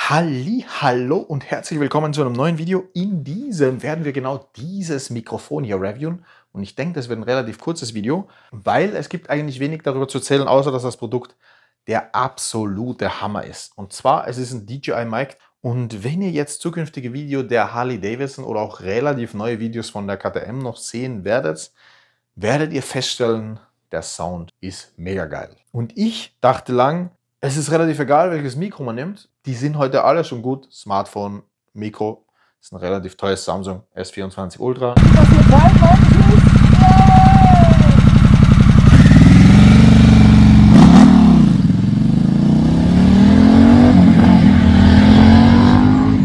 Hallo und herzlich willkommen zu einem neuen Video. In diesem werden wir genau dieses Mikrofon hier reviewen. Und ich denke, das wird ein relativ kurzes Video, weil es gibt eigentlich wenig darüber zu erzählen, außer dass das Produkt der absolute Hammer ist. Und zwar, es ist ein DJI Mic. Und wenn ihr jetzt zukünftige Videos der Harley-Davidson oder auch relativ neue Videos von der KTM noch sehen werdet, werdet ihr feststellen, der Sound ist mega geil. Und ich dachte lang, es ist relativ egal, welches Mikro man nimmt. Die sind heute alle schon gut. Smartphone, Mikro. Das ist ein relativ teures Samsung S24 Ultra.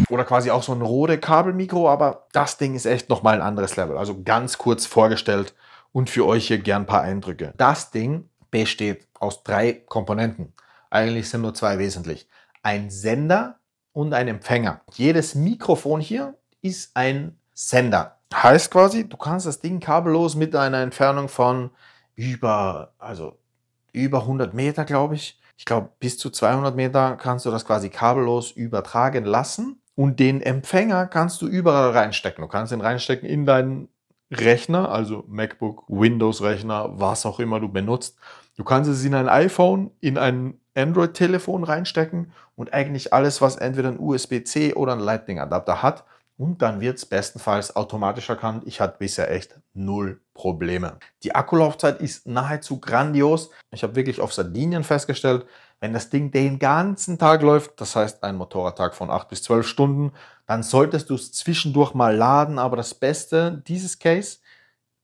Oder quasi auch so ein Rode Kabelmikro, aber das Ding ist echt nochmal ein anderes Level. Also ganz kurz vorgestellt und für euch hier gern ein paar Eindrücke. Das Ding besteht aus 3 Komponenten. Eigentlich sind nur 2 wesentlich. Ein Sender und ein Empfänger. Jedes Mikrofon hier ist ein Sender. Heißt quasi, du kannst das Ding kabellos mit einer Entfernung von über 100 Meter, glaube ich. Ich glaube, bis zu 200 Meter kannst du das quasi kabellos übertragen lassen. Und den Empfänger kannst du überall reinstecken. Du kannst ihn reinstecken in deinen Rechner, also MacBook, Windows-Rechner, was auch immer du benutzt. Du kannst es in ein iPhone, in ein Android-Telefon reinstecken und eigentlich alles, was entweder ein USB-C oder ein Lightning-Adapter hat. Und dann wird es bestenfalls automatisch erkannt. Ich hatte bisher echt 0 Probleme. Die Akkulaufzeit ist nahezu grandios. Ich habe wirklich auf Sardinien festgestellt, wenn das Ding den ganzen Tag läuft, das heißt ein Motorradtag von 8 bis 12 Stunden, dann solltest du es zwischendurch mal laden. Aber das Beste, dieses Case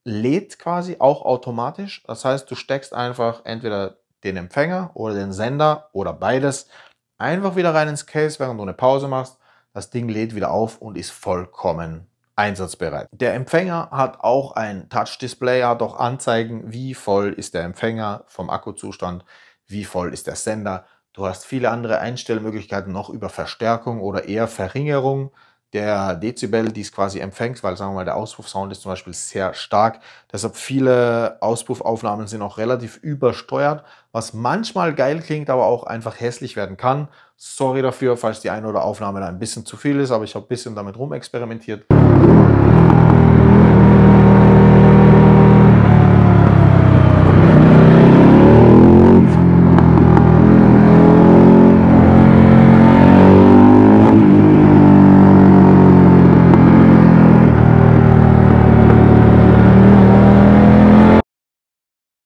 lädt quasi auch automatisch. Das heißt, du steckst einfach entweder den Empfänger oder den Sender oder beides einfach wieder rein ins Case, während du eine Pause machst. Das Ding lädt wieder auf und ist vollkommen einsatzbereit. Der Empfänger hat auch ein Touch-Display, hat auch Anzeigen, wie voll ist der Empfänger vom Akkuzustand, wie voll ist der Sender. Du hast viele andere Einstellmöglichkeiten noch über Verstärkung oder eher Verringerung der Dezibel, die es quasi empfängt, weil, sagen wir mal, der Auspuffsound ist zum Beispiel sehr stark. Deshalb viele Auspuffaufnahmen sind auch relativ übersteuert, was manchmal geil klingt, aber auch einfach hässlich werden kann. Sorry dafür, falls die eine oder Aufnahme da ein bisschen zu viel ist, aber ich habe ein bisschen damit rumexperimentiert.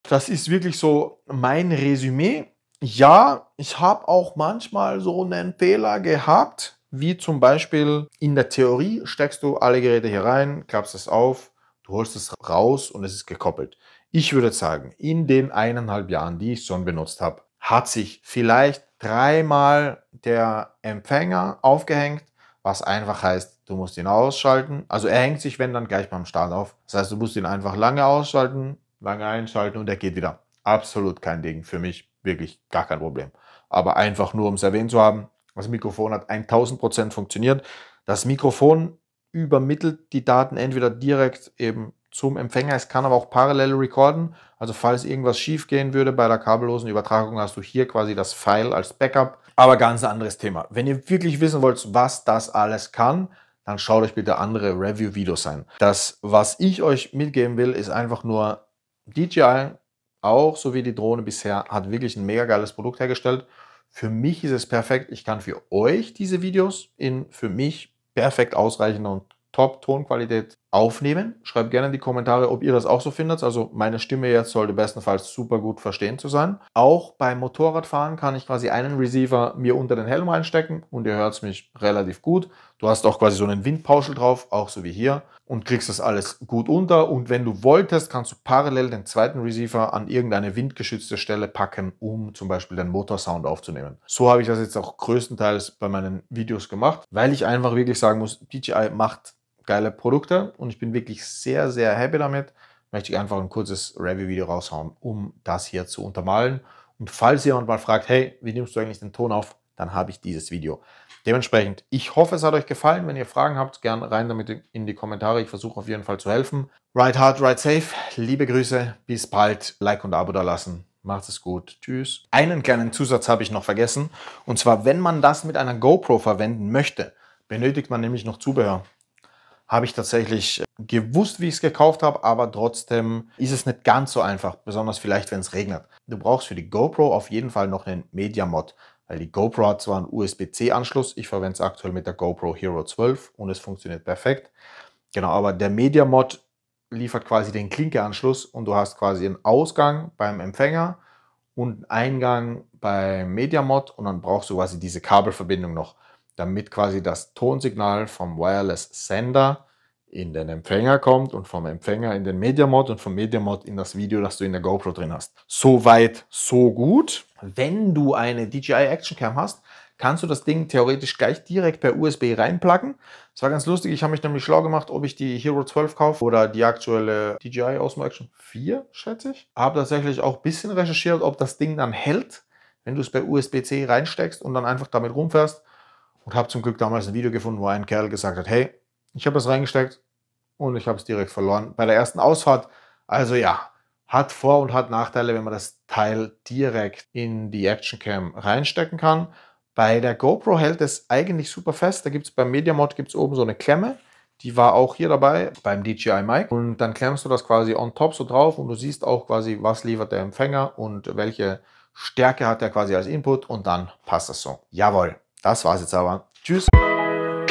Das ist wirklich so mein Resümee. Ja, ich habe auch manchmal so einen Fehler gehabt, wie zum Beispiel in der Theorie steckst du alle Geräte hier rein, klappst es auf, du holst es raus und es ist gekoppelt. Ich würde sagen, in den 1,5 Jahren, die ich schon benutzt habe, hat sich vielleicht 3-mal der Empfänger aufgehängt, was einfach heißt, du musst ihn ausschalten. Also er hängt sich, wenn dann, gleich beim Start auf. Das heißt, du musst ihn einfach lange ausschalten, lange einschalten und er geht wieder. Absolut kein Ding. Für mich wirklich gar kein Problem. Aber einfach nur, um es erwähnt zu haben, das Mikrofon hat 1000% funktioniert. Das Mikrofon übermittelt die Daten entweder direkt eben zum Empfänger. Es kann aber auch parallel recorden. Also falls irgendwas schief gehen würde bei der kabellosen Übertragung, hast du hier quasi das File als Backup. Aber ganz anderes Thema. Wenn ihr wirklich wissen wollt, was das alles kann, dann schaut euch bitte andere Review-Videos an. Das, was ich euch mitgeben will, ist einfach nur, DJI, auch so wie die Drohne bisher, hat wirklich ein mega geiles Produkt hergestellt. Für mich ist es perfekt. Ich kann für euch diese Videos in für mich perfekt ausreichender und Top-Tonqualität aufnehmen. Schreibt gerne in die Kommentare, ob ihr das auch so findet. Also meine Stimme jetzt sollte bestenfalls super gut verstehen zu sein. Auch beim Motorradfahren kann ich quasi einen Receiver mir unter den Helm reinstecken und ihr hört es mich relativ gut. Du hast auch quasi so einen Windpauschel drauf, auch so wie hier, und kriegst das alles gut unter. Und wenn du wolltest, kannst du parallel den zweiten Receiver an irgendeine windgeschützte Stelle packen, um zum Beispiel den Motorsound aufzunehmen. So habe ich das jetzt auch größtenteils bei meinen Videos gemacht, weil ich einfach wirklich sagen muss, DJI macht geile Produkte und ich bin wirklich sehr, sehr happy damit. Möchte ich einfach ein kurzes Review-Video raushauen, um das hier zu untermalen. Und falls jemand mal fragt, hey, wie nimmst du eigentlich den Ton auf, dann habe ich dieses Video. Dementsprechend, ich hoffe, es hat euch gefallen. Wenn ihr Fragen habt, gerne rein damit in die Kommentare. Ich versuche auf jeden Fall zu helfen. Ride hard, ride safe. Liebe Grüße, bis bald. Like und Abo da lassen. Macht es gut. Tschüss. Einen kleinen Zusatz habe ich noch vergessen. Und zwar, wenn man das mit einer GoPro verwenden möchte, benötigt man nämlich noch Zubehör. Habe ich tatsächlich gewusst, wie ich es gekauft habe, aber trotzdem ist es nicht ganz so einfach, besonders vielleicht, wenn es regnet. Du brauchst für die GoPro auf jeden Fall noch einen Media-Mod, weil die GoPro hat zwar einen USB-C-Anschluss, ich verwende es aktuell mit der GoPro Hero 12 und es funktioniert perfekt. Genau, aber der Media-Mod liefert quasi den Klinke-Anschluss und du hast quasi einen Ausgang beim Empfänger und einen Eingang beim Media-Mod und dann brauchst du quasi diese Kabelverbindung noch, damit quasi das Tonsignal vom Wireless-Sender in den Empfänger kommt und vom Empfänger in den Media-Mod und vom Media-Mod in das Video, das du in der GoPro drin hast. So weit, so gut. Wenn du eine DJI Action Cam hast, kannst du das Ding theoretisch gleich direkt per USB reinpluggen. Das war ganz lustig, ich habe mich nämlich schlau gemacht, ob ich die Hero 12 kaufe oder die aktuelle DJI Osmo Action 4, schätze ich. Habe tatsächlich auch ein bisschen recherchiert, ob das Ding dann hält, wenn du es per USB-C reinsteckst und dann einfach damit rumfährst. Und habe zum Glück damals ein Video gefunden, wo ein Kerl gesagt hat, hey, ich habe das reingesteckt und ich habe es direkt verloren bei der ersten Ausfahrt. Also ja, hat Vor- und hat Nachteile, wenn man das Teil direkt in die Actioncam reinstecken kann. Bei der GoPro hält es eigentlich super fest. Da gibt es beim Media-Mod oben so eine Klemme. Die war auch hier dabei beim DJI Mic. Und dann klemmst du das quasi on top so drauf und du siehst auch quasi, was liefert der Empfänger und welche Stärke hat er quasi als Input und dann passt das so. Jawohl, das war's jetzt aber. Tschüss.